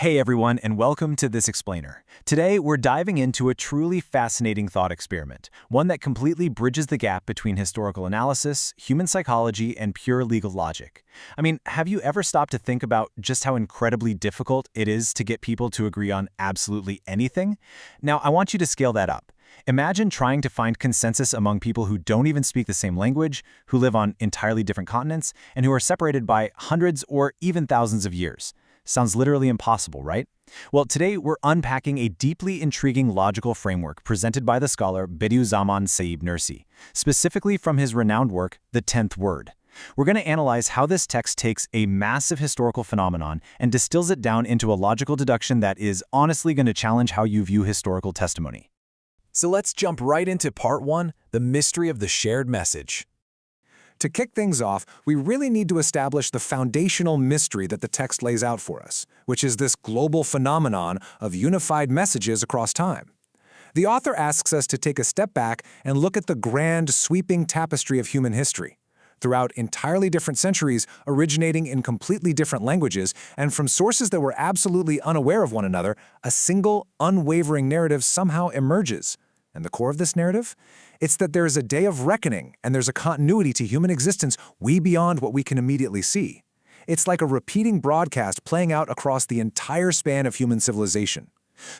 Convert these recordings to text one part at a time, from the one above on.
Hey everyone, and welcome to This Explainer. Today, we're diving into a truly fascinating thought experiment, one that completely bridges the gap between historical analysis, human psychology, and pure legal logic. I mean, have you ever stopped to think about just how incredibly difficult it is to get people to agree on absolutely anything? Now, I want you to scale that up. Imagine trying to find consensus among people who don't even speak the same language, who live on entirely different continents, and who are separated by hundreds or even thousands of years. Sounds literally impossible, right? Well, today we're unpacking a deeply intriguing logical framework presented by the scholar Bediüzzaman Said Nursi, specifically from his renowned work, The 10th Word. We're going to analyze how this text takes a massive historical phenomenon and distills it down into a logical deduction that is honestly going to challenge how you view historical testimony. So let's jump right into part 1, the mystery of the shared message. To kick things off, we really need to establish the foundational mystery that the text lays out for us, which is this global phenomenon of unified messages across time. The author asks us to take a step back and look at the grand, sweeping tapestry of human history. Throughout entirely different centuries, originating in completely different languages, and from sources that were absolutely unaware of one another, a single, unwavering narrative somehow emerges. And the core of this narrative? It's that there is a day of reckoning and there's a continuity to human existence way beyond what we can immediately see. It's like a repeating broadcast playing out across the entire span of human civilization.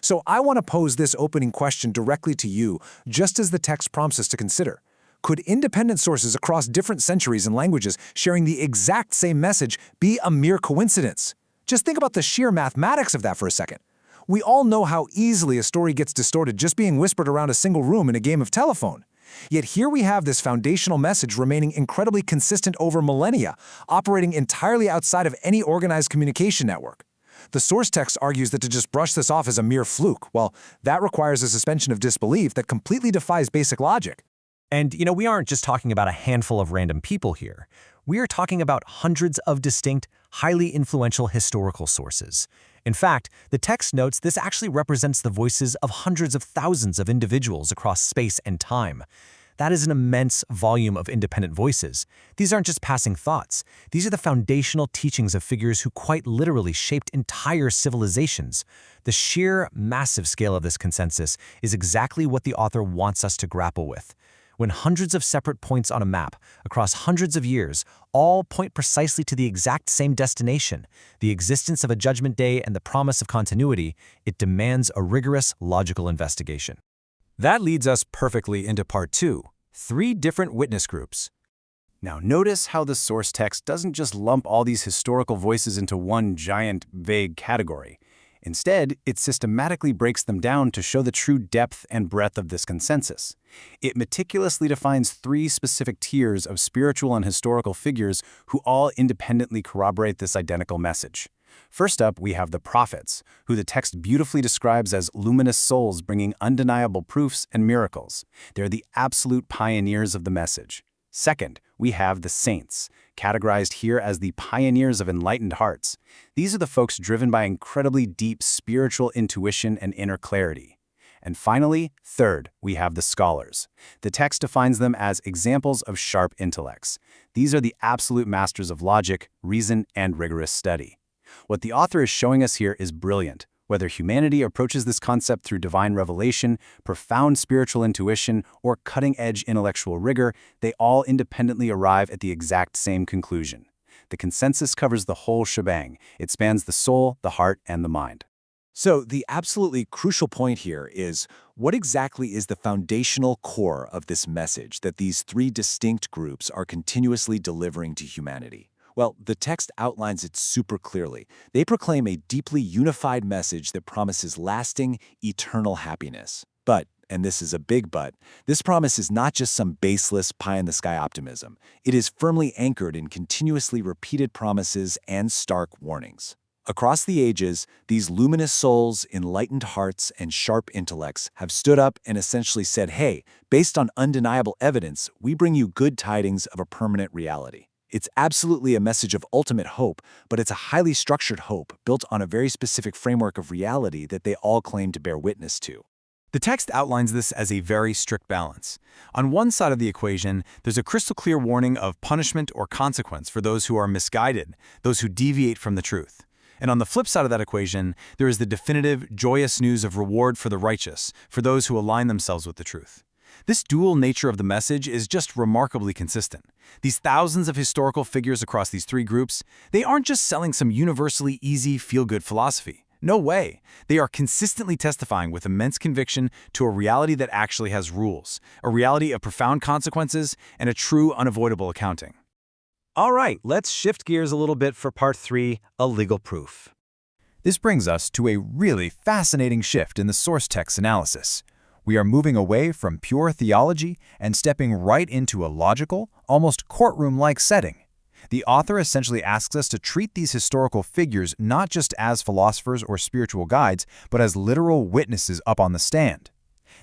So I want to pose this opening question directly to you, just as the text prompts us to consider. Could independent sources across different centuries and languages sharing the exact same message be a mere coincidence? Just think about the sheer mathematics of that for a second. We all know how easily a story gets distorted just being whispered around a single room in a game of telephone. Yet here we have this foundational message remaining incredibly consistent over millennia, operating entirely outside of any organized communication network. The source text argues that to just brush this off as a mere fluke, well, that requires a suspension of disbelief that completely defies basic logic. And, we aren't just talking about a handful of random people here. We are talking about hundreds of distinct, highly influential historical sources. In fact, the text notes this actually represents the voices of hundreds of thousands of individuals across space and time. That is an immense volume of independent voices. These aren't just passing thoughts. These are the foundational teachings of figures who quite literally shaped entire civilizations. The sheer, massive scale of this consensus is exactly what the author wants us to grapple with. When hundreds of separate points on a map, across hundreds of years, all point precisely to the exact same destination, the existence of a judgment day and the promise of continuity, it demands a rigorous logical investigation. That leads us perfectly into part 2, 3 different witness groups. Now notice how the source text doesn't just lump all these historical voices into one giant, vague category. Instead, it systematically breaks them down to show the true depth and breadth of this consensus. It meticulously defines 3 specific tiers of spiritual and historical figures who all independently corroborate this identical message. First up, we have the prophets, who the text beautifully describes as luminous souls bringing undeniable proofs and miracles. They're the absolute pioneers of the message. Second, we have the saints, categorized here as the pioneers of enlightened hearts. These are the folks driven by incredibly deep spiritual intuition and inner clarity. And finally, third, we have the scholars. The text defines them as examples of sharp intellects. These are the absolute masters of logic, reason, and rigorous study. What the author is showing us here is brilliant. Whether humanity approaches this concept through divine revelation, profound spiritual intuition, or cutting-edge intellectual rigor, they all independently arrive at the exact same conclusion. The consensus covers the whole shebang. It spans the soul, the heart, and the mind. So the absolutely crucial point here is, what exactly is the foundational core of this message that these 3 distinct groups are continuously delivering to humanity? Well, the text outlines it super clearly. They proclaim a deeply unified message that promises lasting, eternal happiness. But, and this is a big but, this promise is not just some baseless, pie-in-the-sky optimism. It is firmly anchored in continuously repeated promises and stark warnings. Across the ages, these luminous souls, enlightened hearts, and sharp intellects have stood up and essentially said, hey, based on undeniable evidence, we bring you good tidings of a permanent reality. It's absolutely a message of ultimate hope, but it's a highly structured hope built on a very specific framework of reality that they all claim to bear witness to. The text outlines this as a very strict balance. On one side of the equation, there's a crystal clear warning of punishment or consequence for those who are misguided, those who deviate from the truth. And on the flip side of that equation, there is the definitive, joyous news of reward for the righteous, for those who align themselves with the truth. This dual nature of the message is just remarkably consistent. These thousands of historical figures across these three groups, they aren't just selling some universally easy, feel-good philosophy. No way. They are consistently testifying with immense conviction to a reality that actually has rules, a reality of profound consequences, and a true, unavoidable accounting. All right, let's shift gears a little bit for part 3, a legal proof. This brings us to a really fascinating shift in the source text analysis. We are moving away from pure theology and stepping right into a logical, almost courtroom-like setting. The author essentially asks us to treat these historical figures not just as philosophers or spiritual guides, but as literal witnesses up on the stand.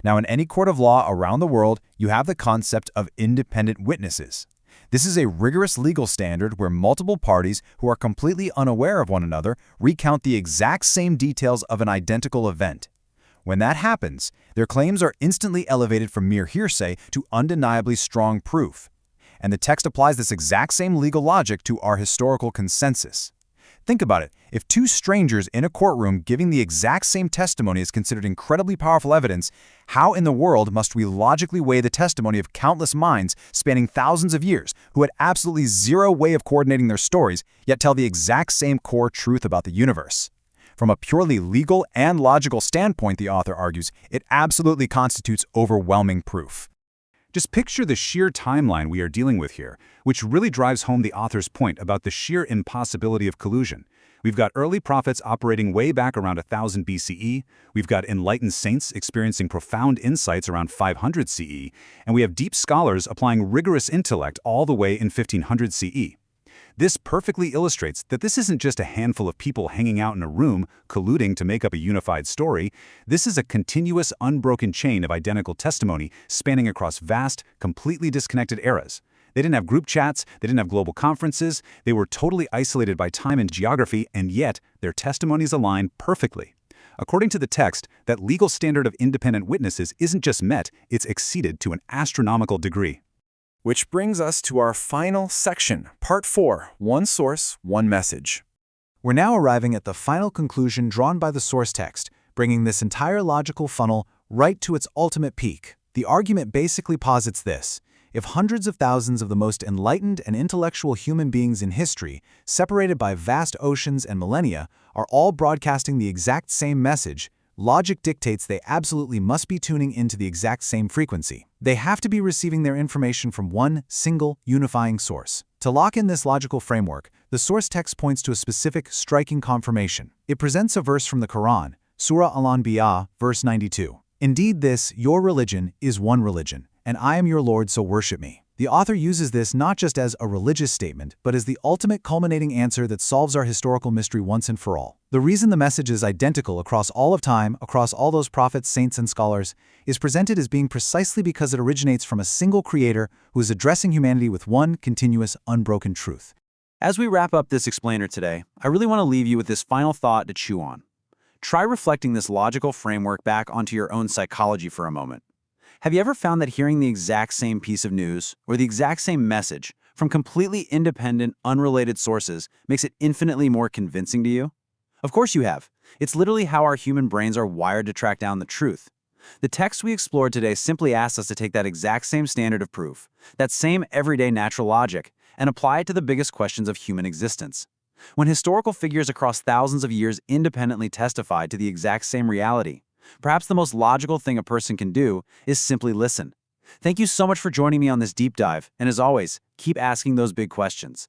Now, in any court of law around the world, you have the concept of independent witnesses. This is a rigorous legal standard where multiple parties who are completely unaware of one another recount the exact same details of an identical event. When that happens, their claims are instantly elevated from mere hearsay to undeniably strong proof. And the text applies this exact same legal logic to our historical consensus. Think about it. If two strangers in a courtroom giving the exact same testimony is considered incredibly powerful evidence, how in the world must we logically weigh the testimony of countless minds spanning thousands of years who had absolutely zero way of coordinating their stories, yet tell the exact same core truth about the universe? From a purely legal and logical standpoint, the author argues, it absolutely constitutes overwhelming proof. Just picture the sheer timeline we are dealing with here, which really drives home the author's point about the sheer impossibility of collusion. We've got early prophets operating way back around 1000 BCE, we've got enlightened saints experiencing profound insights around 500 CE, and we have deep scholars applying rigorous intellect all the way in 1500 CE. This perfectly illustrates that this isn't just a handful of people hanging out in a room, colluding to make up a unified story. This is a continuous, unbroken chain of identical testimony spanning across vast, completely disconnected eras. They didn't have group chats, they didn't have global conferences, they were totally isolated by time and geography, and yet their testimonies align perfectly. According to the text, that legal standard of independent witnesses isn't just met, it's exceeded to an astronomical degree. Which brings us to our final section, Part 4, One Source, One Message. We're now arriving at the final conclusion drawn by the source text, bringing this entire logical funnel right to its ultimate peak. The argument basically posits this: if hundreds of thousands of the most enlightened and intellectual human beings in history, separated by vast oceans and millennia, are all broadcasting the exact same message, logic dictates they absolutely must be tuning into the exact same frequency. They have to be receiving their information from one single, unifying source. To lock in this logical framework, the source text points to a specific, striking confirmation. It presents a verse from the Quran, Surah Al-Anbiya, verse 92. Indeed this, your religion, is one religion, and I am your Lord, so worship me. The author uses this not just as a religious statement, but as the ultimate culminating answer that solves our historical mystery once and for all. The reason the message is identical across all of time, across all those prophets, saints, and scholars, is presented as being precisely because it originates from a single creator who is addressing humanity with one continuous, unbroken truth. As we wrap up this explainer today, I really want to leave you with this final thought to chew on. Try reflecting this logical framework back onto your own psychology for a moment. Have you ever found that hearing the exact same piece of news or the exact same message from completely independent, unrelated sources makes it infinitely more convincing to you? Of course you have. It's literally how our human brains are wired to track down the truth. The text we explored today simply asks us to take that exact same standard of proof, that same everyday natural logic, and apply it to the biggest questions of human existence. When historical figures across thousands of years independently testify to the exact same reality, perhaps the most logical thing a person can do is simply listen. Thank you so much for joining me on this deep dive, and as always, keep asking those big questions.